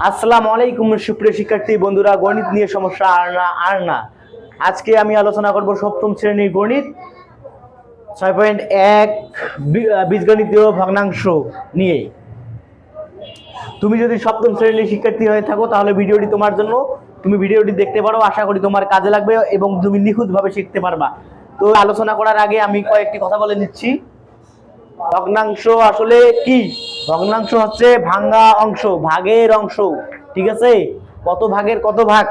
আসসালামু আলাইকুম সুপ্রিয় শিক্ষার্থী বন্ধুরা, গণিত নিয়ে সমস্যা আর না। আজকে আমি আলোচনা করব সপ্তম শ্রেণীর গণিত 6.1 বীজগণিতীয় ভগ্নাংশ নিয়ে। তুমি যদি সপ্তম শ্রেণীর শিক্ষার্থী হয়ে থাকো তাহলে ভিডিওটি তোমার জন্য, তুমি ভিডিওটি দেখতে পারো। আশা করি তোমার কাজে লাগবে এবং তুমি নিখুঁতভাবে শিখতে পারবা। তো আলোচনা করার আগে আমি কয়েকটি কথা বলে নিচ্ছি। ভগ্নাংশ আসলে কি? ভগ্নাংশ হচ্ছে ভাঙা অংশ, ভাগের অংশ। ঠিক আছে, কত ভাগের কত ভাগ,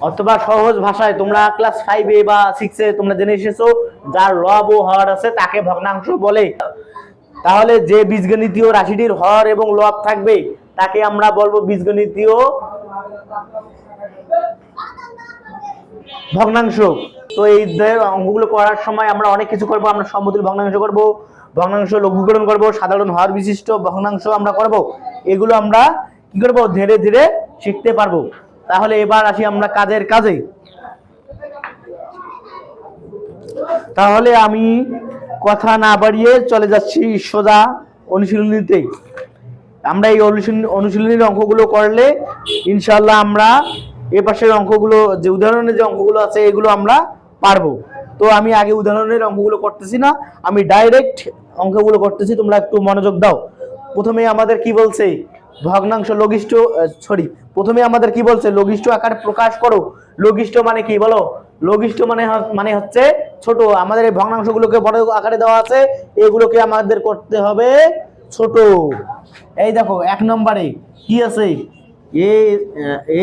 অথবা সহজ ভাষায় তোমরা ক্লাস 5 বা 6 তোমরা জেনে এসেছো, যার লব ও হর আছে তাকে ভগ্নাংশ বলে। তাহলে যে বীজগণিতীয় রাশিটির হর এবং লব থাকবে তাকে আমরা বলবো বীজগণিতীয় ভগ্নাংশ। তো এই অঙ্কগুলো করার সময় আমরা অনেক কিছু করব। আমরা সমতুল্য ভগ্নাংশ করব, ভগ্নাংশ লঘুকরণ করব, সাধারণ হর বিশিষ্ট ভগ্নাংশ আমরা করব। এগুলো আমরা কি করব, ধীরে ধীরে শিখতে পারবো। তাহলে এবার আসি আমরা কাজের কাজে। তাহলে আমি কথা না বাড়িয়ে চলে যাচ্ছি সোজা অনুশীলনীতে। আমরা এই অনুশীলনীর অঙ্কগুলো করলে ইনশাআল্লাহ আমরা এ পাশের অঙ্কগুলো, যে উদাহরণের যে অঙ্কগুলো আছে এগুলো আমরা পারবো। তো আমি আগে উদাহরণের অঙ্কগুলো করতেছি না, আমি ডাইরেক্ট অঙ্কগুলো করতেছি, তোমরা একটু মনোযোগ দাও। প্রথমে আমাদের কি বলছে, ভগ্নাংশ লঘিষ্ঠ, প্রথমে আমাদের কি বলছে, লঘিষ্ঠ আকারে প্রকাশ করো। লঘিষ্ঠ মানে কি বলো? লঘিষ্ঠ মানে হচ্ছে ছোট। আমাদের এই ভগ্নাংশগুলোকে বড় আকারে দেওয়া আছে, এগুলোকে আমাদের করতে হবে ছোট। এই দেখো 1 নম্বরে কি আছে,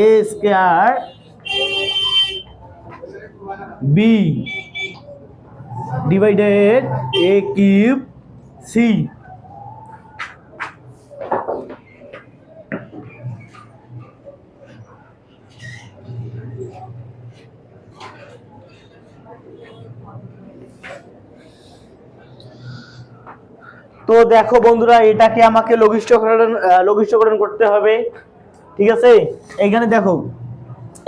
এ স্কয়ার বি ডিভাইডেড এ কিউব সি। তো দেখো বন্ধুরা, এটাকে আমাকে লঘিষ্ঠকরণ করতে হবে। ঠিক আছে, এইখানে দেখো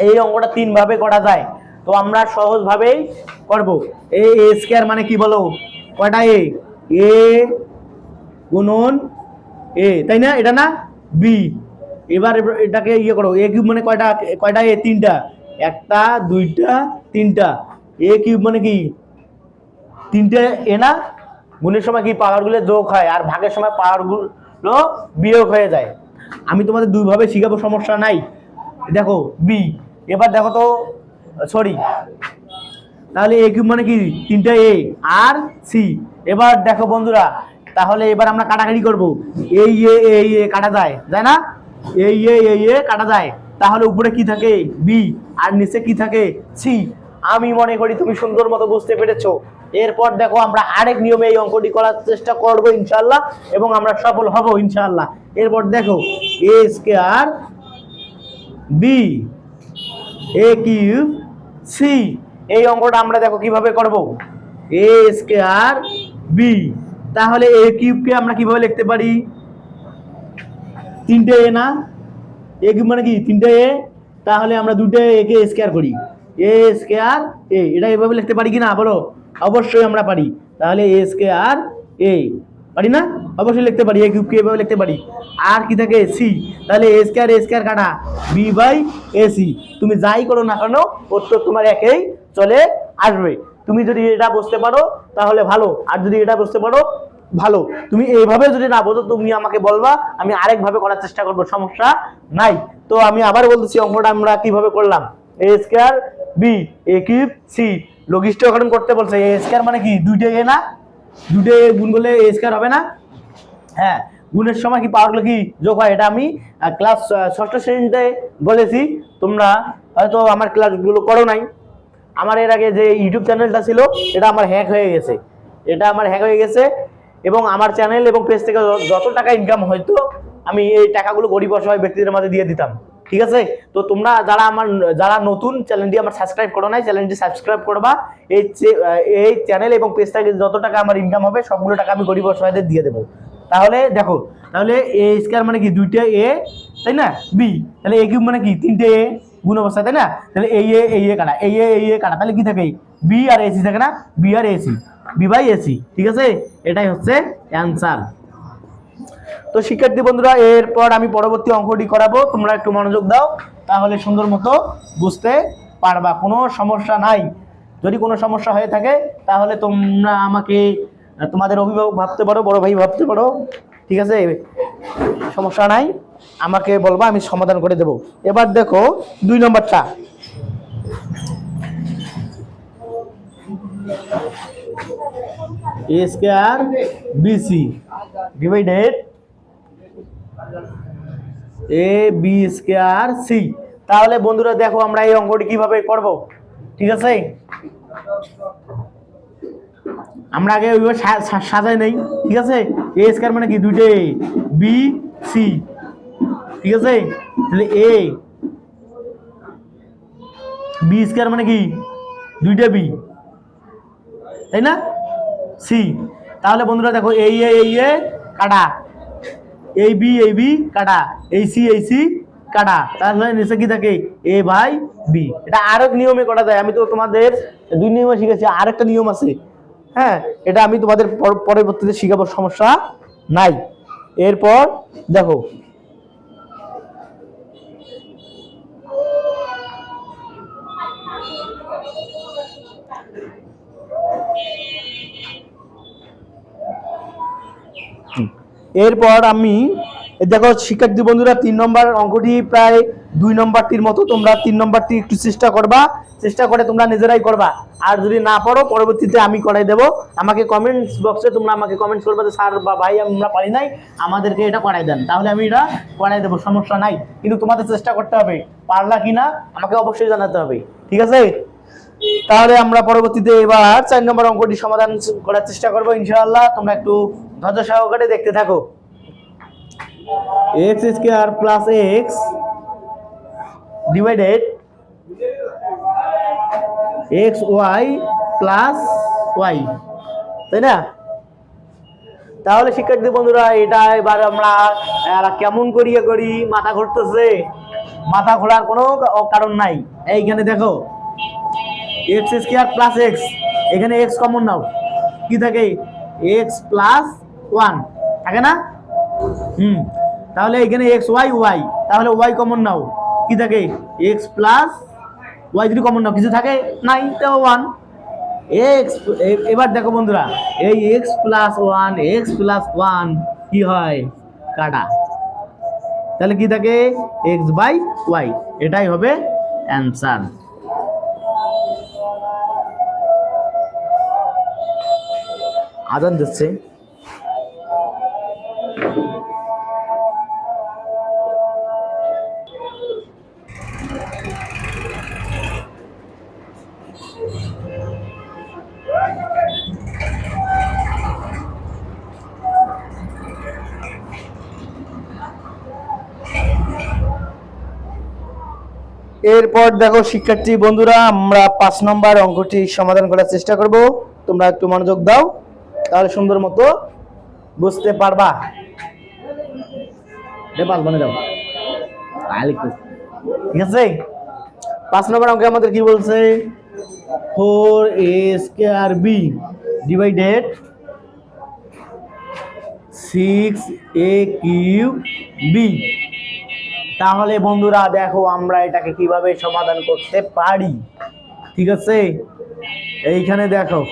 এই অঙ্কটা 3 ভাবে করা যায়। তো আমরা সহজ ভাবেই করব। এ স্কয়ার মানে কি বলো, কয়টা এ গুণন এ, তাই না? এটা না বি। এবার এটাকে ইয়ে করো, এ কিউব মানে কয়টা এ? 3টা। 1টা 2টা 3টা। এ কিউব মানে কি 3টে এ না? গুণের সময় কি পাওয়ারগুলো যোগ হয়, আর ভাগের সময় পাওয়ারগুলো বিয়োগ হয়ে যায়। আমি তোমাদের 2 ভাবে শিখাবো, সমস্যা নাই। দেখো বি, এবার দেখো তো, তাহলে এ কিউব মানে কি 3টা এ আর সি। এবার দেখো বন্ধুরা, তাহলে এবার আমরা কাটাকাটি করব। এই এ কাটা যায়, যায় না? এই এ কাটা যায়। তাহলে উপরে কি থাকে বি, আর নিচে কি থাকে সি। আমি মনে করি তুমি সুন্দর মতো বুঝতে পেরেছো। এরপর দেখো আমরা আরেক নিয়মে এই অঙ্কটি করার চেষ্টা করব ইনশাআল্লাহ, এবং আমরা সফল হব ইনশাআল্লাহ। এরপর দেখো এ square B A cube C. এই অঙ্কটা আমরা দেখো কিভাবে করব, এ স্কয়ার বি। তাহলে এ কিউবকে আমরা কিভাবে লিখতে পারি, 3টে এ না? এ কিউব মানে কি 3টে এ। তাহলে আমরা 2টে এ কে স্কয়ার করি, এ স্কয়ার এ। এটা এভাবে লিখতে পারি কি না বলো? অবশ্যই আমরা পারি। তাহলে এ স্কয়ার এ, পারি না? অবশ্যই লিখতে পারি। এ কিউবকে এভাবে লিখতে পারি। আর কি থাকে সি। তাহলে এ স্কয়ার কাটা বি বাই এ সি। তুমি যাই করো না কেন উত্তর তোমার একই চলে আসবে। তুমি যদি এটা বুঝতে পারো তাহলে ভালো, আর যদি এটা বুঝতে পারো ভালো। তুমি এইভাবে যদি না বোঝো তুমি আমাকে বলবা, আমি আরেকভাবে করার চেষ্টা করব, সমস্যা নাই। তো আমি আবার বলতেছি, অঙ্কটা আমরা কিভাবে করলাম। এ square B A cube C, লঘিষ্ঠকরণ করতে বলছে। এ স্কয়ার মানে কি 2টে এ না? 2টে এ গুণ করলে এ স্কয়ার হবে না? হ্যাঁ, গুণের সময় কি পাওয়ারগুলো কি যোগ হয়। এটা আমি ক্লাস 6ষ্ঠ শ্রেণীতে বলেছি, তোমরা হয়তো আমার ক্লাসগুলো করো নাই। আমার এর আগে যে ইউটিউব চ্যানেলটা ছিল এটা আমার হ্যাক হয়ে গেছে, এবং আমার চ্যানেল এবং পেজ থেকে যত টাকা ইনকাম হয়তো আমি এই টাকাগুলো গরিব অসহায় ব্যক্তিদের মাঝে দিয়ে দিতাম। ঠিক আছে, তো তোমরা যারা নতুন, চ্যানেলটি আমার সাবস্ক্রাইব করো নাই, চ্যানেলটি সাবস্ক্রাইব করবা। এই চ্যানেল এবং পেজ থেকে যত টাকা আমার ইনকাম হবে সবগুলো টাকা আমি গরিব অসহায়দের দিয়ে দেবো। তাহলে দেখো, তাহলে এ স্কয়ার মানে কি 2টে এ, তাই না? বি, তাহলে এ কিউব মানে কি 3টে এ গুণ অবস্থায়, তাই না? তাহলে এই এ কাটা, এই এ কাটা, তাহলে কি থাকে বি আর এসি থাকে না? বি আর এসি, বি বাই এসি। ঠিক আছে, এটাই হচ্ছে অ্যান্সার। তো শিক্ষার্থী বন্ধুরা, এরপর আমি পরবর্তী অঙ্কটি করাবো, তোমরা একটু মনোযোগ দাও, তাহলে সুন্দর মতো বুঝতে পারবা, কোনো সমস্যা নাই। যদি কোনো সমস্যা হয়ে থাকে তাহলে তোমরা আমাকে তোমাদের অভিভাবক ভাবতে পারো, বড় ভাই ভাবতে পারো, ঠিক আছে, সমস্যা নাই, আমাকে বলবা, আমি সমাধান করে দেব। এবার দেখো 2 নম্বরটা। এ square BC divided A B square C. তাহলে বন্ধুরা দেখো আমরা এই অঙ্কটি কিভাবে করব, ঠিক আছে। আমরা আগে ওইভাবে সাজাই নেই, ঠিক আছে। এ স্কয়ার মানে কি, দুইটা এ, বি সি, ঠিক আছে। তাহলে এ, বি স্কয়ার মানে কি, দুইটা বি, তাই না, সি। তাহলে বন্ধুরা দেখো এই এ কাটা, এই বি কাটা, এই সি কাটা, তাহলে নিচে কি থাকে, এ বাই বি। এটা আরেক নিয়মে করা যায়, আমি তো তোমাদের 2 নিয়মে শিখেছি, আরেকটা নিয়ম আছে, হ্যাঁ, এটা আমি তোমাদের পরবর্তীতে শিখাবো, সমস্যা নাই। এরপর দেখো এরপর আমি দেখো শিক্ষার্থী বন্ধুরা 3 নম্বর অঙ্কটি প্রায় 2 নম্বরটির মতো, তোমরা 3 নম্বরটি একটু চেষ্টা করবা, চেষ্টা করে তোমরা নিজেরাই করবা, আর যদি না পারো পরবর্তীতে আমি করাই দেব। আমাকে কমেন্টস বক্সে তোমরা আমাকে কমেন্টস করবে যে স্যার বা ভাই আমরা পারি নাই, আমাদেরকে এটা করাই দেন, তাহলে আমি এটা করাই দেবো, সমস্যা নাই। কিন্তু তোমাদের চেষ্টা করতে হবে, পারলা কিনা আমাকে অবশ্যই জানাতে হবে, ঠিক আছে। তাহলে আমরা পরবর্তীতে এবার 4 নম্বর অঙ্কটি সমাধান করার চেষ্টা করবো ইনশাআল্লাহ। তোমরা একটু ধৈর্য সহকারে দেখতে থাকো। X square plus x divided x y plus y, তাই না। তাহলে শিক্ষার্থী বন্ধুরা এটা এবার আমরা কেমন করি, মাথা ঘুরতেছে, মাথা ঘোরার কোনো কারণ নাই। এইখানে দেখো এক্স স্কয়ার প্লাস এক্স, এখানে এক্স কমন নাও, কি থাকে, এক্স প্লাস 1 থাকে না, তাহলে এখানে এক্স ওয়াই, তাহলে ওয়াই কমন নাও, কি থাকে, এক্স প্লাস ওয়াই, যদি কমন নাও কিছু থাকে নাই, তো 1 এক্স। এবার দেখো বন্ধুরা, এই এক্স প্লাস 1 কি হয়, কাটা, তাহলে কি থাকে, এক্স বাই ওয়াই, এটাই হবে অ্যান্সার। আজান দিচ্ছে। এরপর দেখো শিক্ষার্থী বন্ধুরা, আমরা 5 নম্বর অঙ্কটি সমাধান করার চেষ্টা করব, তোমরা একটু মনোযোগ দাও, তাহলে সুন্দর মতো বুঝতে পারবা। ঠিক আছে, 5 নম্বর অঙ্কে আমাদের কি বলছে, 4a square b divided 6a cube b. তাহলে বন্ধুরা দেখো আমরা এটাকে কিভাবে সমাধান করতে পারি, ঠিক আছে। এইখানে দেখো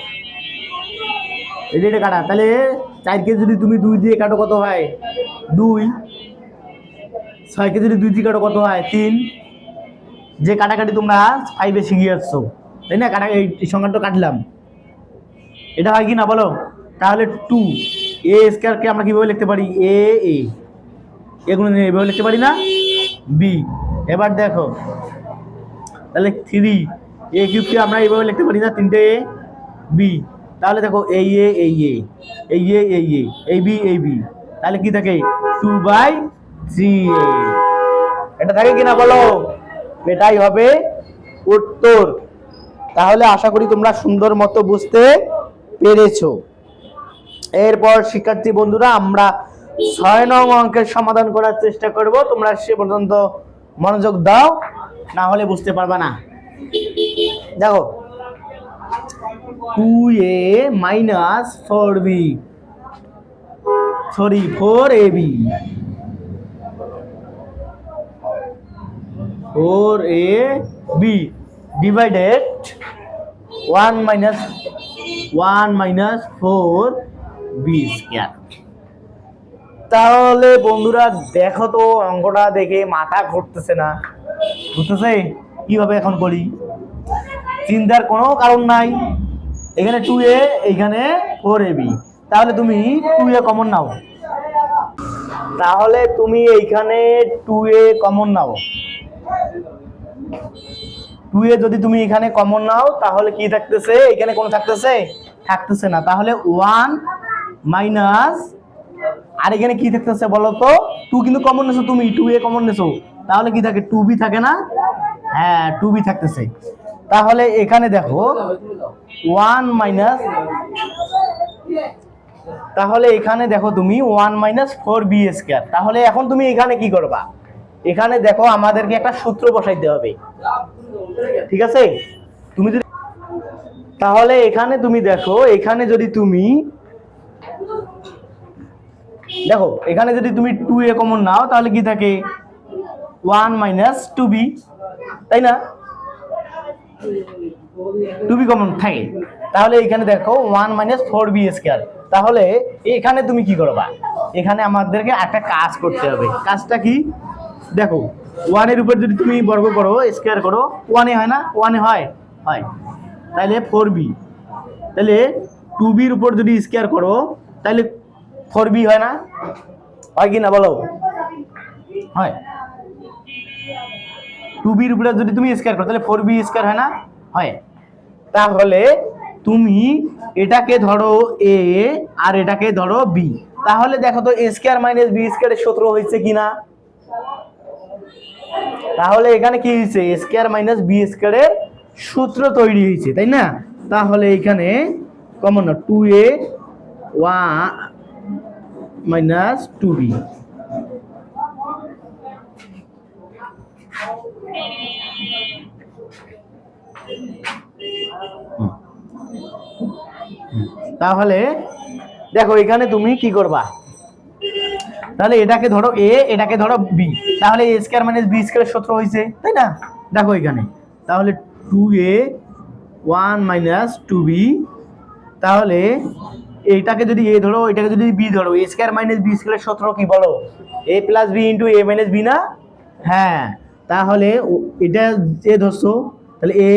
এটা কাটা, তাহলে 4কে যদি তুমি 2 দিয়ে কাটো কত হয়, 2, 6কে যদি 2 দিয়ে কাটো কত হয়, 3। যে কাটাকাটি তোমরা 5-এ শিখে আসছো, তাই না, কাটা এই সংখ্যাটা কাটলাম, এটা হয় কি না বলো। তাহলে 2a স্কয়ারকে আমরা কিভাবে লিখতে পারি, এ এগুলো নিয়ে এভাবে লিখতে পারি না, বি। এবার দেখো তাহলে 3a কিউবকে আমরা এইভাবে লিখতে পারি না, 3টে এ বি। তাহলে দেখো এই বি, তাহলে কি থাকে, 2/3a, এটা থাকে কিনা বলো, এটাই হবে উত্তর। তাহলে আশা করি তোমরা সুন্দর মতো বুঝতে পেরেছো। এরপর শিক্ষার্থী বন্ধুরা আমরা 6 নং অঙ্কের সমাধান করার চেষ্টা করব, তোমরা সে পর্যন্ত মনোযোগ দাও, না হলে বুঝতে পারবা না। দেখো 2a - 4b sorry 4ab 4ab divided 1 minus 4b square. তাহলে বন্ধুরা দেখো তো অঙ্কটা দেখে মাথা ঘুরতেছে না? বুঝতেছে কিভাবে এখন করি? চিন্তার কোনো কারণ নাই। এখানে 2a, এখানে 4ab, তাহলে তুমি 2a কমন নাও। তাহলে তুমি এইখানে 2a কমন নাও। 2a যদি তুমি এখানে কমন নাও তাহলে কি থাকতেছে? এখানে কোন থাকতেছে না। তাহলে 1 মাইনাস, আর এখানে কি থাকতেছে বলো তো? 2 কিন্তু কমন নেছো, তুমি 2a কমন নেছো, তাহলে কি থাকে? 2b থাকে না? হ্যাঁ 2b থাকতেছে। তাহলে এখানে দেখো 1 মাইনাস, তাহলে এখানে দেখো তুমি 1 মাইনাস 4b স্কয়ার। তাহলে এখন তুমি এখানে কি করবা? এখানে দেখো আমাদেরকে একটা সূত্র বসাইতে হবে, ঠিক আছে? তুমি যদি, তাহলে এখানে তুমি দেখো, এখানে যদি তুমি দেখো, এখানে যদি তুমি 2a কমন নাও তাহলে কি থাকে? 1 মাইনাস 2b, তাই না? 2b কমন থাকে। তাহলে এখানে দেখো 1 মাইনাস 4b স্কয়ার। তাহলে এখানে তুমি কি করবা? এখানে আমাদেরকে একটা কাজ করতে হবে। কাজটা কি? দেখো 1 এর উপর যদি তুমি বর্গ করো, স্কয়ার করো, 1 এ হয় না? 1 এ হয়, তাহলে 4b, তাহলে 2b এর উপর যদি স্কয়ার করো তাহলে 4b হয় না? হয় কি না বলো? হয়। 2b এর উপরে যদি তুমি স্কয়ার করো তাহলে 4b স্কয়ার হয় না? হয়। তাহলে তুমি এটাকে ধরো a আর এটাকে ধরো b। তাহলে দেখো তো a স্কয়ার মাইনাস b স্কয়ারের সূত্র হয়েছে কিনা? তাহলে এখানে কি হয়েছে? a স্কয়ার মাইনাস b স্কয়ারের সূত্র তৈরি হয়েছে, তাই না? তাহলে এখানে কমন না, 2a 1 মাইনাস 2b। তাহলে দেখো এখানে তুমি কি করবা? তাহলে এটাকে ধরো a, এটাকে ধরো b, তাহলে a স্কয়ার মাইনাস b স্কয়ারের সূত্র হয়েছে, তাই না? দেখো এখানে তাহলে 2a 1 মাইনাস 2b, তাহলে এইটাকে যদি a ধরো, এটাকে যদি b ধরো, a স্কয়ার মাইনাস b স্কয়ারের সূত্র কি বলো? a plus b into a minus b না? হ্যাঁ, তাহলে এটা a ধরছো, তাহলে a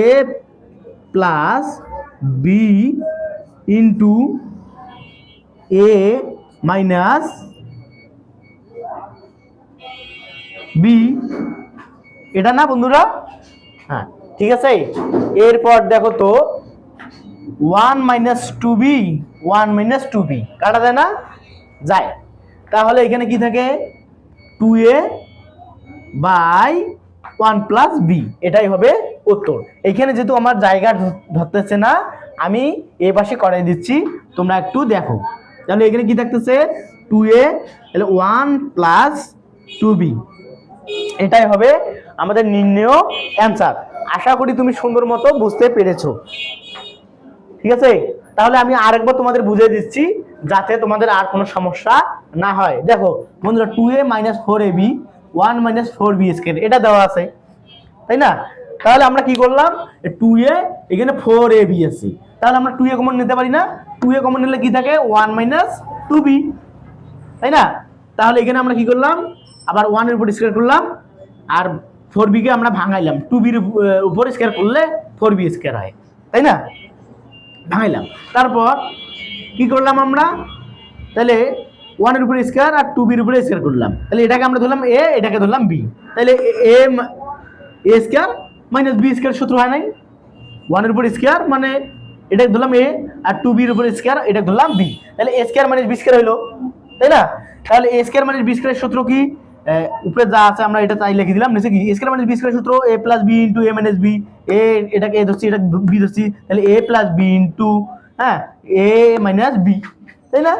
plus b into a minus b, এটা না বন্ধুরা? হ্যাঁ ঠিক আছে। এরপর দেখো তো 1 মাইনাস 2b, 1 মাইনাস 2b কাটা যায় না? যায়। তাহলে এখানে কি থাকে? 2a বাই 1 প্লাস b, এটাই হবে উত্তর। এখানে যেহেতু আমার জায়গা ধরতেছে না, আমি এই পাশে করাই দিচ্ছি, তোমরা একটু দেখো। তাহলে এখানে কি থাকতেছে? 2a, তাহলে 1 প্লাস 2b, এটাই হবে আমাদের নির্ণয় অ্যান্সার। আশা করি তুমি সুন্দর মতো বুঝতে পেরেছো, ঠিক আছে? তাহলে আমি আরেকবার তোমাদের বুঝিয়ে দিচ্ছি যাতে তোমাদের আর কোনো সমস্যা না হয়। দেখো বন্ধুরা, 2a minus 4ab 1 minus 4b square এটা দেওয়া আছে, তাই না? তাহলে আমরা কি করলাম? 2a, এখানে 4ab আছে, তাহলে আমরা 2a কমন নিতে পারি না? 2a কমন নিলে কি থাকে? 1 মাইনাস 2b, তাই না? তাহলে এখানে আমরা কি করলাম? আবার 1 এর উপর স্কয়ার করলাম, আর 4b কে আমরা ভাঙাইলাম। 2b এর উপর স্কয়ার করলে 4b স্কয়ার হয়, তাই না? ভাঙাইলাম। তারপর কি করলাম আমরা? তাহলে 1 এর উপর স্কয়ার আর 2b এর উপর স্কয়ার করলাম, তাহলে এটাকে আমরা ধরলাম a, এটাকে ধরলাম b, তাহলে a square minus b square সূত্র হয় নাই? 1 এর উপর স্কয়ার মানে এটাকে ধরলাম a, আর 2b এর উপর স্কয়ার এটাকে ধরলাম b, তাহলে a square minus b square হলো, তাই না? তাহলে a স্কয়ার মাইনাস b স্কয়ারের সূত্র কি? উপরে যা আছে আমরা এটা তাই লিখে দিলাম, নিচে কি? a স্কয়ার মাইনাস b স্কয়ারের সূত্র a plus b into a minus b, a এটাকে a ধরছি, এটা b ধরছি, তাহলে a plus b into a minus b, তাই না?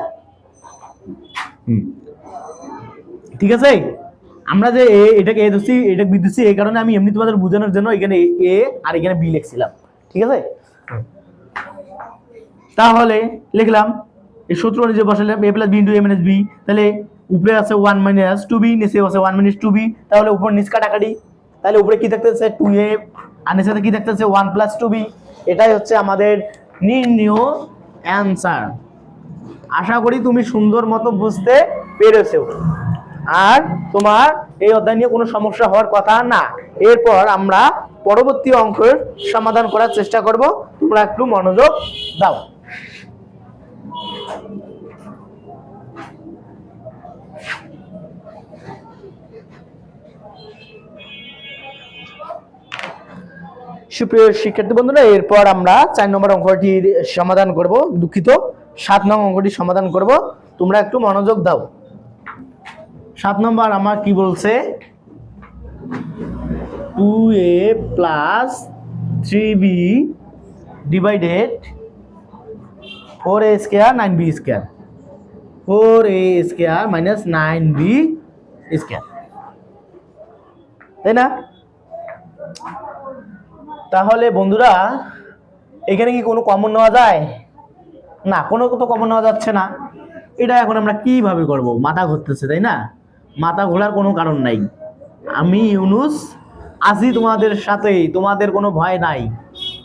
ঠিক আছে। আমরা যে এটাকে a ধরছি, এটা b ধরছি, এই কারণে আমি এমনি তোমাদের বোঝানোর জন্য এখানে a আর এখানে b লিখছিলাম, ঠিক আছে? তাহলে লিখলাম এই সূত্র অনুযায়ী বসালে a plus b into a minus b, তাহলে উপরে আছে 1 মাইনাস 2b, নিচে আছে 1 মাইনাস 2b, তাহলে উপর নিচ কাটাকাটি, তাহলে উপরে কি থাকতেছে 2a আর নিচে কি থাকতেছে 1 প্লাস 2b। এটাই হচ্ছে আমাদের নির্ণয় অ্যান্সার। আশা করি তুমি সুন্দর মতো বুঝতে পেরেছো আর তোমার এই অধ্যায় নিয়ে কোনো সমস্যা হওয়ার কথা না। এরপর আমরা পরবর্তী অঙ্কের সমাধান করার চেষ্টা করব, তোমরা একটু মনোযোগ দাও। সুপ্রিয় শিক্ষার্থী বন্ধুরা, এরপর আমরা 4 নম্বর অঙ্কটির সমাধান করব, দুঃখিত 7 নং অঙ্কটির সমাধান করব, তোমরা একটু মনোযোগ দাও। 7 নম্বর আমার কি বলছে, 2a plus 3b divided 4a square 9b square, 4a square minus 9b square, তাই না? তাহলে বন্ধুরা এখানে কি কোনো কমন নেওয়া যায় না? কোনো তো কমন নেওয়া যাচ্ছে না। এটা এখন আমরা কিভাবে করব? মাথা ঘুরতেছে, তাই না? মাথা ঘোরার কোনো কারণ নাই, আমি ইউনুস আছি তোমাদের সাথে, তোমাদের কোনো ভয় নাই,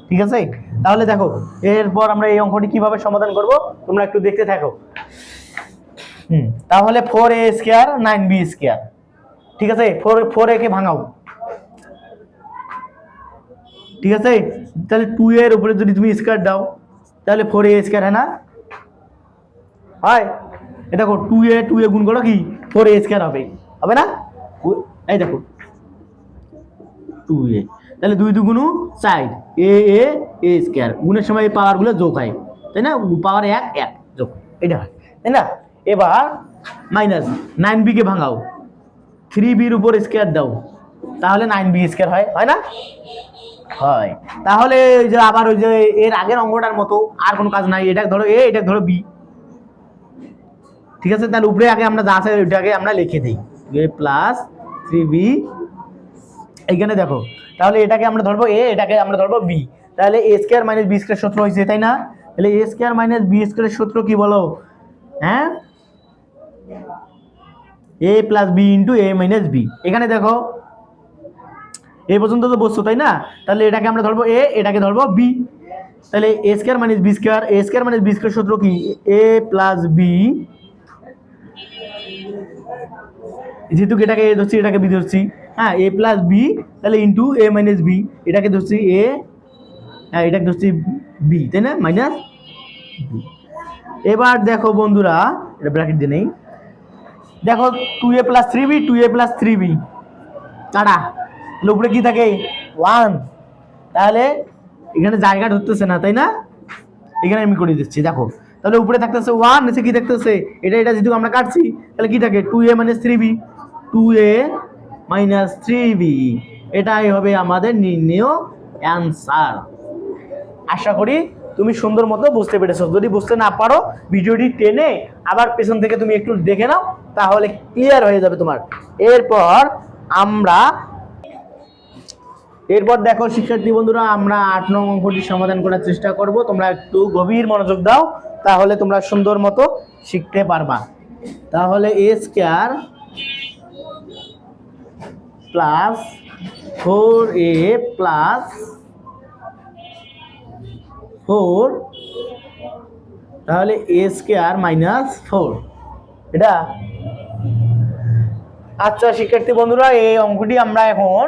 ঠিক আছে? তাহলে দেখো এরপর আমরা এই অঙ্কটি কিভাবে সমাধান করব তোমরা একটু দেখতে থাকো। তাহলে 4a স্কয়ার 9b স্কয়ার, ঠিক আছে? 4a কে ভাঙাও, ঠিক আছে? তাহলে 2 এর উপরে যদি তুমি স্কয়ার দাও তাহলে 4a স্কয়ার হয় না? হয়। এই দেখো 2a গুণ করো কি 4a স্কয়ার হবে, হবে না? এই দেখো 2a, তাহলে 2 2 গুণ 4, a স্কয়ার, গুণের সময় এই পাওয়ার গুলো যোগ হয়, তাই না? পাওয়ার 1 1 যোগ, এটা হয়, তাই না? এবার মাইনাস 9b কে ভাঙাও, 3b এর উপর স্কয়ার দাও, তাহলে 9b স্কয়ার হয়, হয় না? হয়। তাহলে ওই যে আবার ওই যে এর আগের অঙ্কটার মতো আর কোনো কাজ নাই, এটা ধরো a, এটা ধরো b, ঠিক আছে? তাহলে উপরে আগে আমরা যা আছে ওইটাকে আমরা লিখে দিই, a প্লাস 3b, এইখানে দেখো তাহলে এটাকে আমরা ধরবো a, এটাকে আমরা ধরবো b, তাহলে a square minus b square সূত্র হয়েছে, তাই না? তাহলে a স্কয়ার মাইনাস b স্কয়ারের সূত্র কি বলো? হ্যাঁ, a plus b into a minus b। এখানে দেখো এই পর্যন্ত তো বসছো, তাই না? তাহলে এটাকে আমরা ধরবো a, এটাকে ধরবো b, তাহলে a square minus b square, a square minus b square সূত্র কি a প্লাস b, যেহেতু এটাকে a ধরছি এটাকে b ধরছি, হ্যাঁ, a প্লাস b, তাহলে ইন্টু a মাইনাস b, এটাকে ধরছি a, হ্যাঁ এটাকে ধরছি b, তাই না? Minus b। এবার দেখো বন্ধুরা, এটা ব্র্যাকেট দিয়ে নেই, দেখো 2a plus 3b, 2a plus 3b কাটা, উপরে কি থাকে 1, তাহলে এখানে জায়গা ধরতেছে না, তাই না? এখানে আমি করে দিচ্ছি, দেখো তাহলে উপরে থাকতেছে 1, নিচে কি থাকতেছে এটা যেহেতু আমরা কাটছি তাহলে কি থাকে 2a minus 3b, 2a minus 3b, এটাই হবে আমাদের নির্ণয় অ্যান্সার। আশা করি তুমি সুন্দর মতো বুঝতে পেরেছো। যদি বুঝতে না পারো ভিডিওটি টেনে আবার পেছন থেকে তুমি একটু দেখে নাও, তাহলে ক্লিয়ার হয়ে যাবে তোমার। এরপর দেখো শিক্ষার্থী বন্ধুরা, আমরা 8 নং অঙ্কটি সমাধান করার চেষ্টা করব, তোমরা একটু গভীর মনোযোগ দাও, তাহলে তোমরা সুন্দর মতো শিখতে পারবা। তাহলে a square plus 4a plus 4, তাহলে a স্কয়ার মাইনাস 4, এটা। আচ্ছা শিক্ষার্থী বন্ধুরা, এই অঙ্কটি আমরা এখন,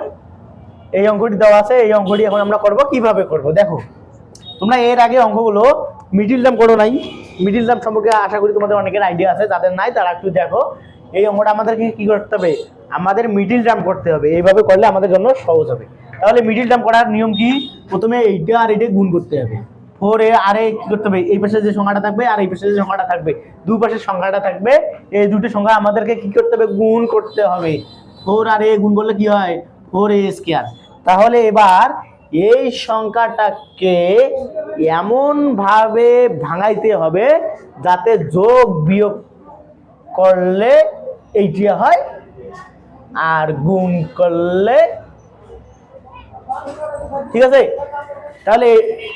এই অঙ্কটি দেওয়া আছে, এই অঙ্কটি এখন আমরা করব, কিভাবে করব দেখো। তোমরা এর আগে অঙ্কগুলো মিডিল টার্ম করো নাই, মিডিল টার্ম সম্পর্কে আশা করি তোমাদের অনেকের আইডিয়া আছে, যাদের নাই তারা একটু দেখো। এই অঙ্কটা আমাদেরকে কি করতে হবে, আমাদের মিডিল টার্ম করতে হবে, এইভাবে করলে আমাদের জন্য সহজ হবে। তাহলে মিডিল টার্ম করার নিয়ম কি, প্রথমে এইটা আর এইটা গুণ করতে হবে, 4a আর এ কি করতে হবে, এই পাশে যে সংখ্যাটা থাকবে আর এই পাশে যে সংখ্যাটা থাকবে, দুই পাশের সংখ্যাটা থাকবে, এই দুটো সংখ্যা আমাদেরকে কি করতে হবে, গুণ করতে হবে। 4 আর a গুণ করলে কি হয় 4a স্কয়ার। তাহলে এবার এই সংখ্যাটাকে এমন ভাবে ভাঙাইতে হবে যাতে যোগ বিয়োগ করলে এইটি হয় আর গুণ করলে, ঠিক আছে? তাহলে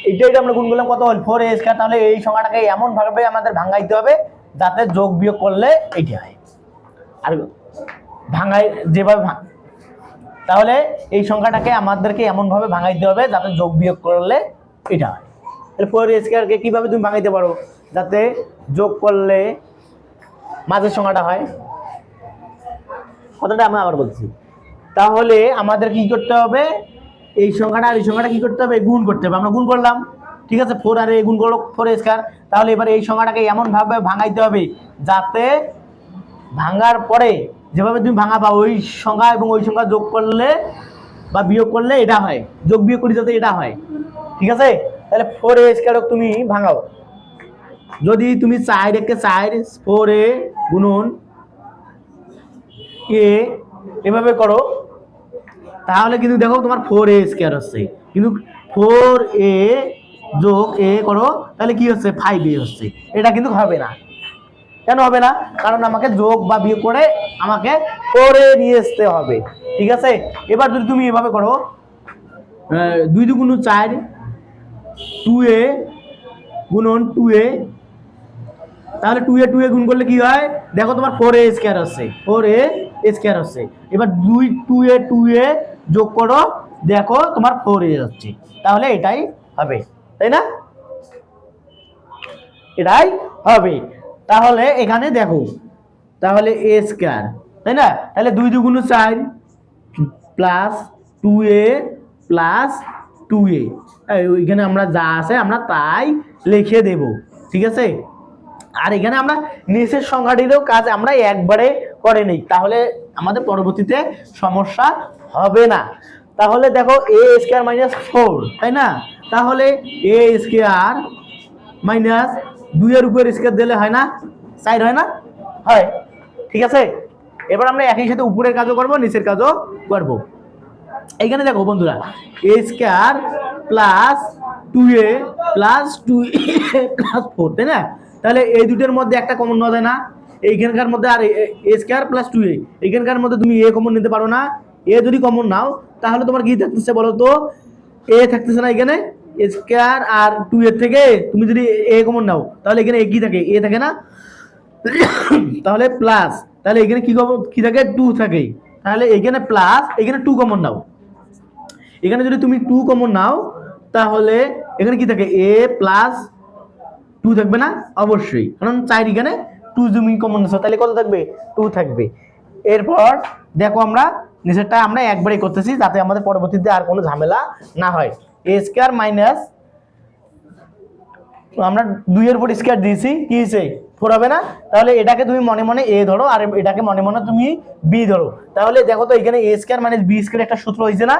এটা আমরা গুণ করলাম কত হল 4a²। তাহলে এই সংখ্যাটাকে এমন ভাবে আমাদের ভাঙাইতে হবে যাতে যোগ বিয়োগ করলে এইটা হয়। আর ভাঙাই যেভাবে তাহলে এই সংখ্যাটাকে আমাদেরকে এমন ভাবে ভাঙাইতে হবে যাতে যোগ বিয়োগ করলে এটা হয়। তাহলে 4a² কে কিভাবে তুমি ভাঙাইতে পারো যাতে যোগ করলে মাঝের সংখ্যাটা হয়? কথাটা আমি আবার বলছি। তাহলে আমাদের কি করতে হবে, এই সংখ্যাটা আর এই সংখ্যাটা কি করতে হবে, গুণ করতে হবে। আমরা গুণ করলাম, ঠিক আছে, 4 আর a গুণ করলো 4a²। তাহলে এবার এই সংখ্যাটাকে এমন ভাবে ভাঙাইতে হবে যাতে ভাঙার পরে যেভাবে তুমি ভাঙাবা ওই সংখ্যা এবং ওই সংখ্যা যোগ করলে বা বিয়োগ করলে এটা হয়, যোগ বিয়োগ করি যাতে এটা হয়, ঠিক আছে। তাহলে 4a² তুমি ভাঙাও। যদি তুমি 4 কে 4 4a গুণন a এভাবে করো তাহলে কিন্তু দেখো তোমার 4a² হচ্ছে, কিন্তু 4a যোগ a করো তাহলে কি হচ্ছে 5a হচ্ছে। এটা কিন্তু হবে না। কেন হবে না? কারণ আমাকে যোগ বা বিয়োগ করে আমাকে 4a নিয়ে আসতে হবে, ঠিক আছে। এবার যদি তুমি এভাবে করো 2 × 2 = 4 2a গুণন 2a, তাহলে 2a গুণ করলে কি হয় দেখো তোমার 4a² হচ্ছে, 4a² হচ্ছে। এবার 2a যোগ করো দেখো তোমার 4a হচ্ছে। তাহলে এটাই হবে, তাই না? এটাই হবে। তাহলে এখানে দেখো তাহলে a², তাই না? তাহলে 2 × 2 = 4 প্লাস 2a প্লাস 2a, ওইখানে আমরা যা আছে আমরা তাই লিখে দেব, ঠিক আছে। আর এখানে আমরা নিচের সংখ্যাটিরও কাজ আমরা একবারে করে নেই, তাহলে আমাদের পরবর্তীতে সমস্যা হবে না। তাহলে দেখো a² - 4, তাই না? তাহলে a² মাইনাস 2 এর উপর স্কয়ার দিলে হয় না 4 হয় না? হয়, ঠিক আছে। এবার আমরা একই সাথে উপরের কাজও করব নিচের কাজও করব। এইখানে দেখো বন্ধুরা a² plus 2a plus 2a plus 4, তাই না? তাহলে এই দুটোর মধ্যে একটা কমন নেওয়া যায় না? এইখানকার মধ্যে আর a² প্লাস 2a, এইখানকার মধ্যে তুমি a কমন নিতে পারো না। a যদি কমন নাও তাহলে তোমার কি থাকতেছে বলো তো, a থাকতেছে না এখানে স্কয়ার, আর 2 এর থেকে তুমি যদি a কমন নাও তাহলে এখানে a কি থাকে, a থাকে না? তাহলে প্লাস, তাহলে এখানে কি থাকে 2 থাকে। তাহলে এখানে প্লাস, এখানে 2 কমন নাও। এখানে যদি তুমি 2 কমন নাও তাহলে এখানে কি থাকে a প্লাস 2 থাকবে না? অবশ্যই, কারণ 4 এখানে 2 তুমি কমন নাও তাহলে কত থাকবে 2 থাকবে। এরপর দেখো আমরা নিচেরটা আমরা একবারই করতেছি যাতে আমাদের পরবর্তীতে আর কোনো ঝামেলা না হয়। a² মাইনাস আমরা 2 এর উপর স্কয়ার দিয়েছি কি হইছে 4 হবে না? তাহলে এটাকে তুমি মনে মনে a ধরো আর এটাকে মনে মনে তুমি b ধরো। তাহলে দেখো তো এখানে a² - b² একটা সূত্র হইছে না?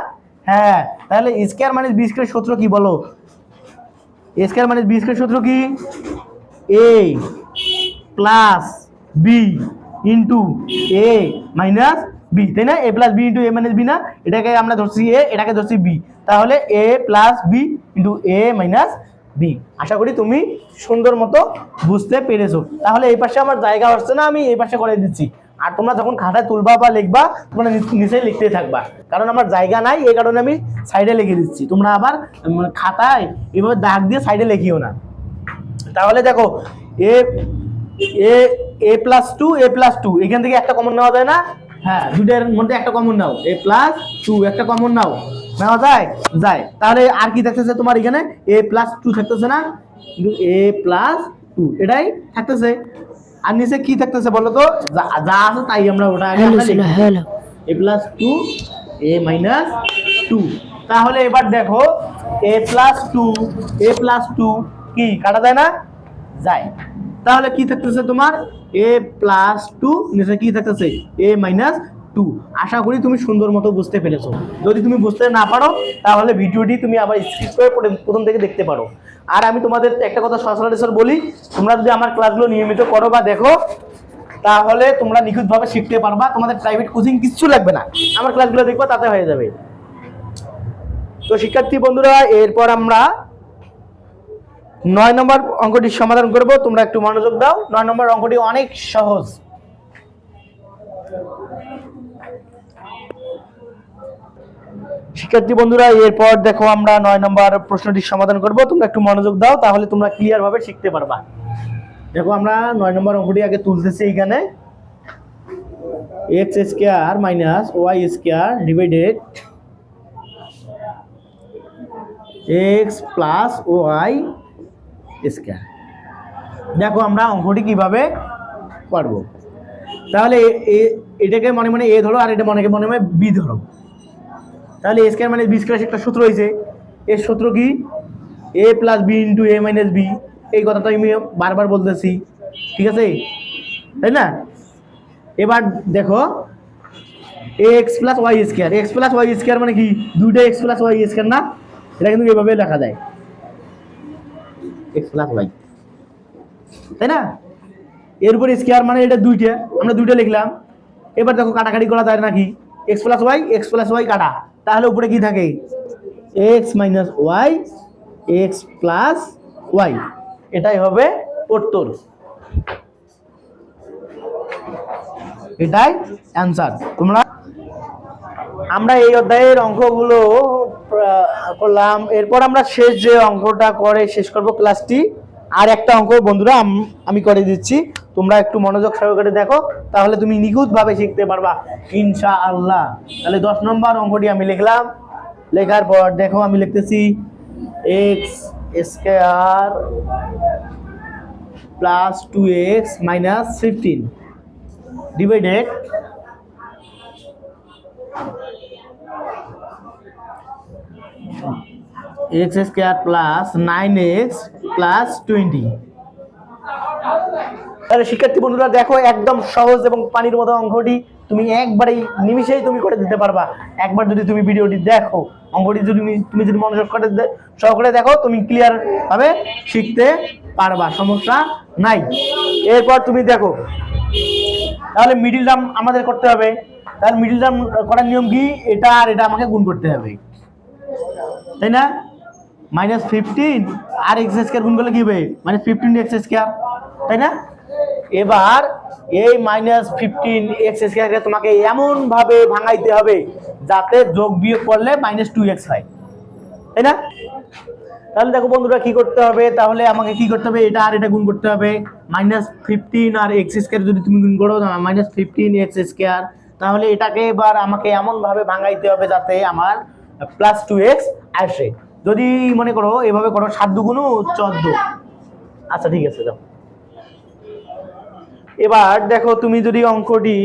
হ্যাঁ, তাহলে a² - b² সূত্র কি বলো? a² - b² সূত্র কি? a plus b into a minus b, তাই না? a plus b into a minus b না? এটাকে আমরা ধরছি a, এটাকে ধরছি b, তাহলে a plus b into a minus b। আশা করি তুমি সুন্দর মতো বুঝতে পেরেছো। তাহলে এই পাশে আমার জায়গা হচ্ছে না, আমি এই পাশে করে দিচ্ছি। আর তোমরা যখন খাতায় তুলবা বা লিখবা তোমরা নিচে লিখতে থাকবা, কারণ আমার জায়গা নাই, এই কারণে আমি সাইডে লিখে দিচ্ছি। তোমরা আবার খাতায় এভাবে দাগ দিয়ে সাইডে লিখিও না। তাহলে দেখো a প্লাস 2 a প্লাস 2 এখান থেকে একটা কমন নেওয়া যায় না? হ্যাঁ, দুটোর মধ্যে একটা কমন নাও, a প্লাস 2 একটা কমন নাও, নেওয়া যায়? যায়। তাহলে আর কি থাকতেছে তোমার এখানে a প্লাস 2 থাকতেছে না? কিন্তু a প্লাস 2 এটাই থাকতেছে। আর নিচে কি থাকতেছে বলো তো? যা আছে তাই আমরা ওটা আগে আমরা লিখি a প্লাস 2 a মাইনাস 2। তাহলে এবার দেখো a প্লাস 2 কি কাটা যায় না? যায়। তাহলে কি থাকতেছে তোমার a প্লাস 2 নিচে কি থাকতেছে a মাইনাস 2। আশা করি তুমি সুন্দর মতো বুঝতে পেরেছো। যদি তুমি বুঝতে না পারো তাহলে ভিডিওটি তুমি আবার স্কিপ করে প্রথম থেকে দেখতে পারো। আর আমি তোমাদের একটা কথা সচরাচর বলি, তোমরা যদি আমার ক্লাসগুলো নিয়মিত করো বা দেখো তাহলে তোমরা নিখুঁতভাবে শিখতে পারবা, তোমাদের প্রাইভেট কোচিং কিচ্ছু লাগবে না, আমার ক্লাসগুলো দেখবা তাতে হয়ে যাবে। তো শিক্ষার্থী বন্ধুরা, এরপর আমরা 9 নম্বর অঙ্কটি সমাধান করব। তোমরা একটু মনোযোগ দাও, 9 নম্বর অঙ্কটি অনেক সহজ। শিক্ষার্থী বন্ধুরা, এরপর দেখো আমরা 9 নম্বর প্রশ্নটি সমাধান করব। তোমরা একটু মনোযোগ দাও, তাহলে তোমরা ক্লিয়ার ভাবে শিখতে পারবা। দেখো আমরা 9 নম্বর অঙ্কটি আগে তুলতেছি। এখানে x square minus y square divided x plus y square. দেখো আমরা অঙ্কটি কিভাবে করব। তাহলে এটাকে মনে মনে a ধরো, আর এটা মনে মনে b ধরো। তাহলে a square minus b square একটা সূত্র হয়েছে। এর সূত্র কি? a plus b into a minus b। এই কথাটা আমি বারবার বলতেছি, ঠিক আছে, তাই না? এবার দেখো x plus y square, x plus y square মানে কি? দুইটা x প্লাস y স্কয়ার না? এটা কিন্তু এভাবে লেখা যায়, x প্লাস y, তাই না? এরপর স্কয়ার মানে এটা দুইটা, আমরা দুইটা লিখলাম। এবার দেখো কাটাকাটি করা যায় নাকি? x প্লাস y কাটা, তাহলে উপরে কি থাকে? x minus y, x plus y। এটাই হবে উত্তর, এটাই অ্যান্সার। তোমরা আমরা এই অধ্যায়ের অঙ্কগুলো করলাম। এরপর আমরা শেষ যে অঙ্কটা করে শেষ করব ক্লাসটি। আর একটা অঙ্ক বন্ধুরা আমি করে দিচ্ছি, তোমরা একটু মনোযোগ সহকারে দেখো, তাহলে তুমি নিখুঁতভাবে শিখতে পারবা ইনশাআল্লাহ। তাহলে 10 নম্বর অঙ্কটি আমি লিখলাম। লেখার পর দেখো আমি লিখতেছি x square plus 2x minus 15 divided x square plus 9x plus 20। তাহলে শিক্ষার্থী বন্ধুরা দেখো, একদম সহজ এবং পানির মতো অঙ্কটি তুমি একবারেই নিমিষেই তুমি করে দিতে পারবা। একবার যদি তুমি ভিডিওটি দেখো, অঙ্কটি যদি তুমি যদি মনোযোগ করে সহকারে দেখো, তুমি ক্লিয়ার ভাবে শিখতে পারবা, সমস্যা নাই। এরপর তুমি দেখো, তাহলে মিডিল টার্ম আমাদের করতে হবে। তাহলে মিডিল টার্ম করার নিয়ম কি? এটা আর এটা আমাকে গুণ করতে হবে, তাই না? -15 আর x স্কয়ার গুণ করলে কি হবে? -15 x স্কয়ার, তাই না? এবার এই -15 x স্কয়ারকে তোমাকে এমন ভাবে ভাঙাইতে হবে যাতে যোগ বিয়োগ করলে -2x হয়, তাই না? তাহলে দেখো বন্ধুরা কি করতে হবে, তাহলে আমাকে কি করতে হবে? এটা আর এটা গুণ করতে হবে। -15 আর x স্কয়ার যদি তুমি গুণ করো -15 x স্কয়ার, তাহলে এটাকে এবার আমাকে এমন ভাবে ভাঙাইতে হবে যাতে আমার +2x আসে। যদি মনে করো এভাবে করো 7 দুগুণ 14। আচ্ছা ঠিক আছে, দাও। এবার দেখো তুমি যদি অঙ্কটি,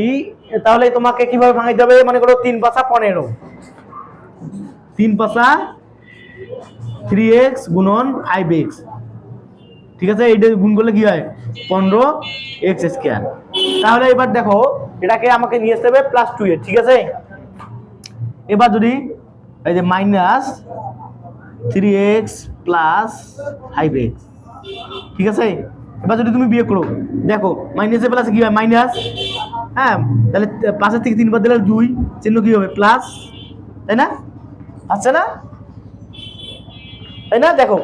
তাহলে তোমাকে কিভাবে ভাঙাইতে হবে? মনে করো 3 পাঁচা 15, 3 পাঁচা 3x গুণন 5x, ঠিক আছে? এইটা গুণ করলে কি হয়? 15x square. তাহলে এবার দেখো এটাকে আমাকে নিয়ে আসতে হবে +2 এর, ঠিক আছে? এবার যদি এই যে -3x প্লাস 5x, ঠিক আছে? এবার যদি তুমি বিয়োগ করো, দেখো মাইনাসে প্লাসে কি হয়? মাইনাস, হ্যাঁ, তাহলে 5 থেকে 3 বাদ দিলে 2, চিহ্ন কি হবে? প্লাস, তাই না? আচ্ছা না, তাই না? দেখো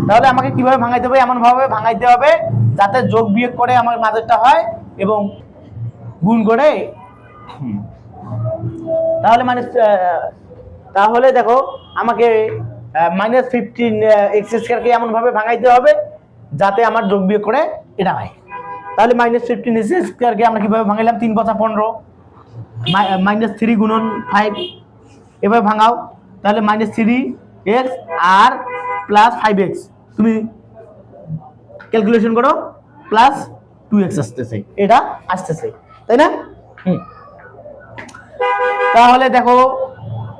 তাহলে আমাকে কিভাবে ভাঙাইতে হবে? এমন ভাবে ভাঙাইতে হবে যাতে যোগ বিয়োগ করে আমার মাঝেরটা হয় এবং গুণ করে, তাহলে তাহলে দেখো আমাকে -15 x স্কয়ারকে এমন ভাবে ভাঙাইতে হবে যাতে আমার যোগ বিয়োগ করে এটা হয়। তাহলে -15 x স্কয়ারকে আমরা কিভাবে ভাঙাইলাম? 3 5 15, -3 গুণন 5, এভাবে ভাঙাও। তাহলে -3x আর +5x, তুমি ক্যালকুলেশন করো, +2x আসতেছে, এটা আসতেছে, তাই না? তাহলে দেখো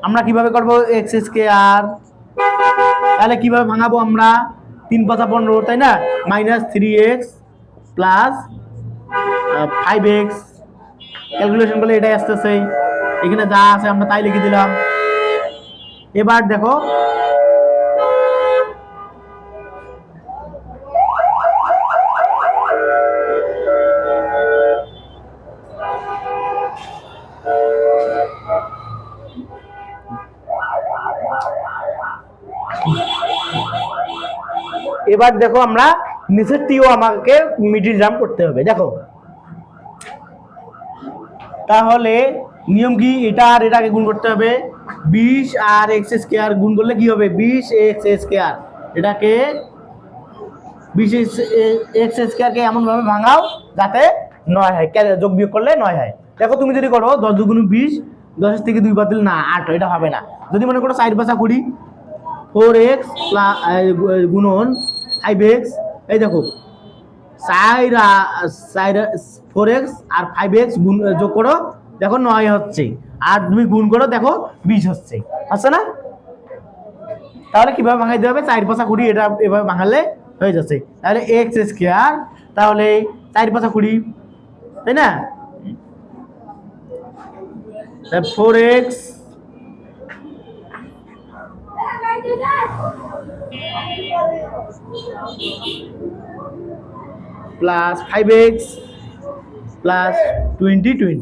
আমরা কিভাবে করব x স্কয়ার, তাহলে কিভাবে ভাঙাবো আমরা? 3 5 15, তাই না? -3x প্লাস 5x, ক্যালকুলেশন করলে এটাই আসতেছে। এখানে যা আছে আমরা তাই লিখে দিলাম। এবার দেখো এবার দেখো আমরা নিচেরটিও আমাকে মিডিল টার্ম করতে হবে। দেখো তাহলে নিয়ম কি, এটা আর এটাকে গুণ করতে হবে, 20 আর এক্স স্কোয়ার গুণ করলে কি হবে 20 এক্স স্কোয়ার, এটাকে 20 এক্স স্কোয়ারকে এমনভাবে ভাঙাও যাতে 9 হয়, যোগ বিয়োগ করলে 9 হয়। দেখো তুমি যদি করো 10 দুগুণ 20, 10 থেকে 2 বাদ দিলে না 8, এটা হবে না। যদি মনে করো 4 পাঁচা 20, 4x গুণন 5x, এই দেখো 4x আর 5x গুণ যোগ করো, দেখো 9 হচ্ছে, আর তুমি গুণ করো দেখো 20 হচ্ছে, আছে না? তাহলে কিভাবে ভাঙাইতে হবে, 4 পাঁচা 20, এটা এভাবে ভাঙালে হয়ে যাচ্ছে। তাহলে এক্স স্কোয়ার, তাহলে 4 পাঁচা 20, তাই না? 4x প্লাস 5x প্লাস 20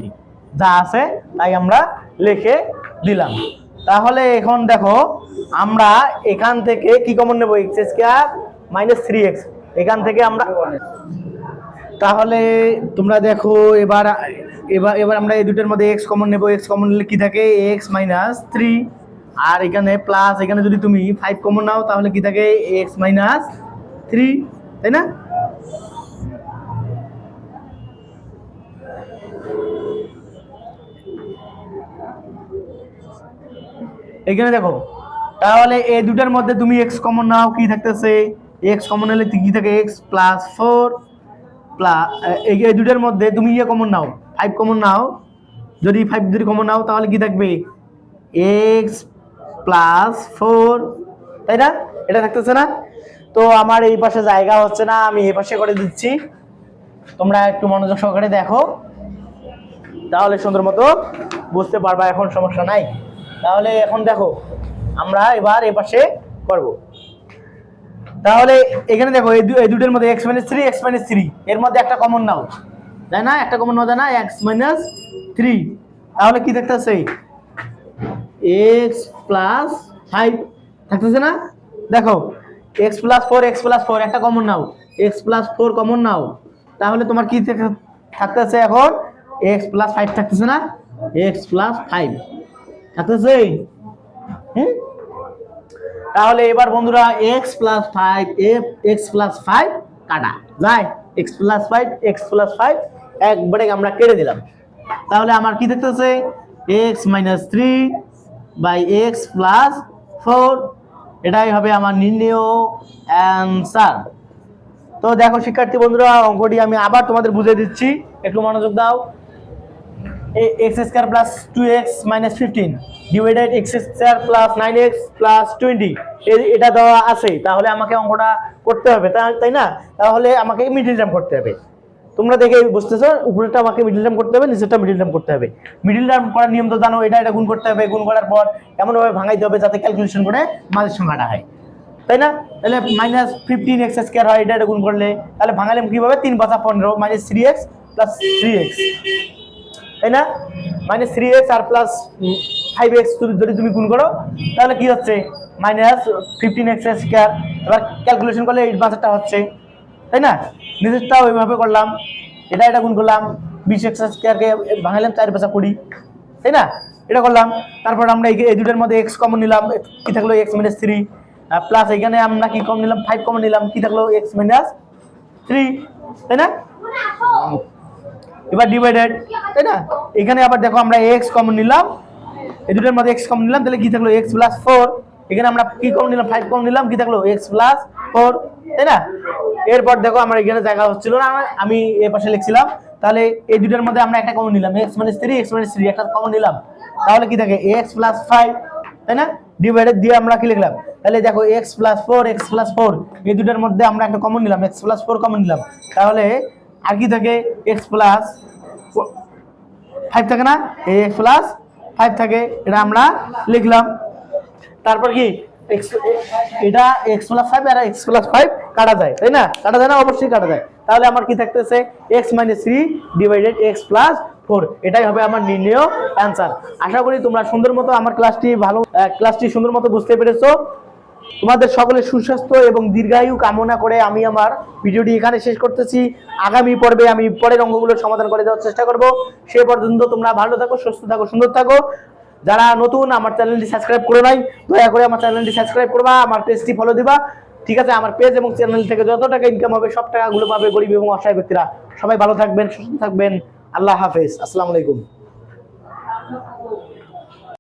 যা আছে তাই আমরা লিখে দিলাম। তাহলে এখন দেখো আমরা এখান থেকে কি কমন নেব, এক্স স্কোয়ার মাইনাস 3x, এখান থেকে আমরা, তাহলে তোমরা দেখো এবার এবার এবার আমরা এই দুটোর মধ্যে এক্স কমন নেব, এক্স কমন নিলে কি থাকে এক্স মাইনাস 3, আর এখানে প্লাস, এখানে যদি তুমি 5 কমন নাও তাহলে কি থাকে এক্স মাইনাস 3, তাই না? এখানে দেখো তাহলে এই দুটার মধ্যে তুমি x কমন নাও, কি থাকতেছে x কমন নিলে কি থাকে x প্লাস 4 প্লাস, এই দুটার মধ্যে তুমি কমন নাও 5 কমন নাও, যদি 5 যদি কমন নাও তাহলে কি থাকবে x প্লাস 4, তাই না? এটা থাকতেছে না? তো আমার এই পাশে জায়গা হচ্ছে না, আমি এই পাশে করে দিচ্ছি, তোমরা একটু মনোযোগ সহকারে দেখো, তাহলে সুন্দর মতো বুঝতে পারবা, এখন সমস্যা নাই। তাহলে এখন দেখো আমরা এবার এই পাশে করব। তাহলে এখানে দেখো এই দুটোর মধ্যে x - 3 x - 3 এর মধ্যে একটা কমন নাও, তাই না? একটা কমন নাও, তাই না? x - 3, তাহলে কি থাকতেছে x প্লাস 5 থাকতেছে না? দেখো x প্লাস 4 একটা কমন নাও, x প্লাস 4 কমন নাও, তাহলে তোমার কি থাকতেছে এখন x প্লাস 5 থাকতেছে না? x প্লাস 5 থাকতেছে। তাহলে এবার বন্ধুরা x প্লাস 5 x প্লাস 5 কাটা যায়, x প্লাস 5 একবারে আমরা কেটে দিলাম। তাহলে আমার কি থাকতেছে x - 3 বাই x প্লাস 4, এটাই হবে আমার নির্ণেয় অ্যান্সার। তো দেখো শিক্ষার্থী বন্ধুরা, অঙ্কটি আমি আবার তোমাদের বুঝিয়ে দিচ্ছি, একটু মনোযোগ দাও। x square plus 2x minus 15 divided x square plus 9x plus 20, এটা দেওয়া আছে, তাহলে আমাকে অঙ্কটা করতে হবে, তাই না? তাহলে আমাকে মিডল টার্ম করতে হবে। তোমরা দেখে বুঝতেছো, উপরেরটা আমাকে মিডল টার্ম করতে হবে, নিচেরটা মিডল টার্ম করতে হবে। মিডল টার্ম করার নিয়ম তো জানো, এটা গুণ করতে হবে, গুণ করার পর এমনভাবে ভাঙাইতে হবে যাতে ক্যালকুলেশন করে মাঝের সংখ্যাটা হয়, তাই না? তাহলে মাইনাস 15x স্কয়ার হয়, এটা গুণ করলে, তাহলে ভাঙালে কিভাবে 3 × 15 মাইনাস 3x প্লাস 3x, তাই না? মাইনাস 3x আর প্লাস 5x যদি তুমি গুণ করো তাহলে কি হচ্ছে মাইনাস 15x স্কয়ার, এবার ক্যালকুলেশন করলে এই বাজারটা হচ্ছে, তাই না? নিচেরটাও ওইভাবে করলাম, এটা গুণ করলাম, 20x স্কয়ারকে ভাঙালাম 4 × 5 = 20, তাই না? এটা করলাম, তারপর আমরা এই দুটোর মধ্যে x কমন নিলাম, কি থাকলো x - 3 প্লাস এখানে আমরা কি কমন নিলাম 5 কমন নিলাম, কি থাকলো x - 3, তাই না? এবার ডিভাইডেড, তাই না? এখানে আবার দেখো আমরা x কমন নিলাম, এই দুটোর মধ্যে x কমন নিলাম, তাহলে কি থাকলো x প্লাস 4, এখানে আমরা কি কমন নিলাম 5 কমন নিলাম, কি থাকলো x প্লাস 4, তাই না? এরপর দেখো আমার এখানে জায়গা হচ্ছিল না, আমি এই পাশে লিখছিলাম, তাহলে এই দুটোর মধ্যে আমরা একটা কমন নিলাম x - 3 একটা কমন নিলাম, তাহলে কি থাকে x প্লাস 5, তাই না? ডিভাইডেড দিয়ে আমরা কি লিখলাম, তাহলে দেখো x প্লাস 4 এই দুটোর মধ্যে আমরা একটা কমন নিলাম, x প্লাস 4 কমন নিলাম, তাহলে আর কি থাকে x প্লাস 5 থাকে না, x প্লাস 5 থাকে, এটা আমরা লিখলাম। তারপর কি এটা x প্লাস 5 আর x প্লাস 5 কাটা যায়, তাই না? কাটা যায় না? অবশ্যই কাটা যায়। তাহলে আমার কি থাকতেছে x - 3 ডিভাইডেড x প্লাস 4, এটাই হবে আমার নির্ণেয় অ্যান্সার। আশা করি তোমরা সুন্দর মতো আমার ক্লাসটি সুন্দর মতো বুঝতে পেরেছো। তোমাদের সকলের সুস্বাস্থ্য এবং দীর্ঘায়ু কামনা করে আমি আমার ভিডিওটি এখানে শেষ করতেছি। আগামী পর্বে আমি পরের অঙ্কগুলোর সমাধান করে দেওয়ার চেষ্টা করব। সে পর্যন্ত তোমরা ভালো থাকো, সুস্থ থাকো, সুন্দর থাকো। যারা নতুন আমার চ্যানেলটি সাবস্ক্রাইব করে নাই, দয়া করে আমার চ্যানেলটি সাবস্ক্রাইব করবা, আমার পেজটি ফলো দিবা। ঠিক আছে, আমার পেজ এবং চ্যানেল থেকে যত টাকা ইনকাম হবে সব টাকাগুলো পাবে গরিব এবং অসহায় ব্যক্তিরা। সবাই ভালো থাকবেন, সুস্থ থাকবেন। আল্লাহ হাফেজ, আসসালামু আলাইকুম।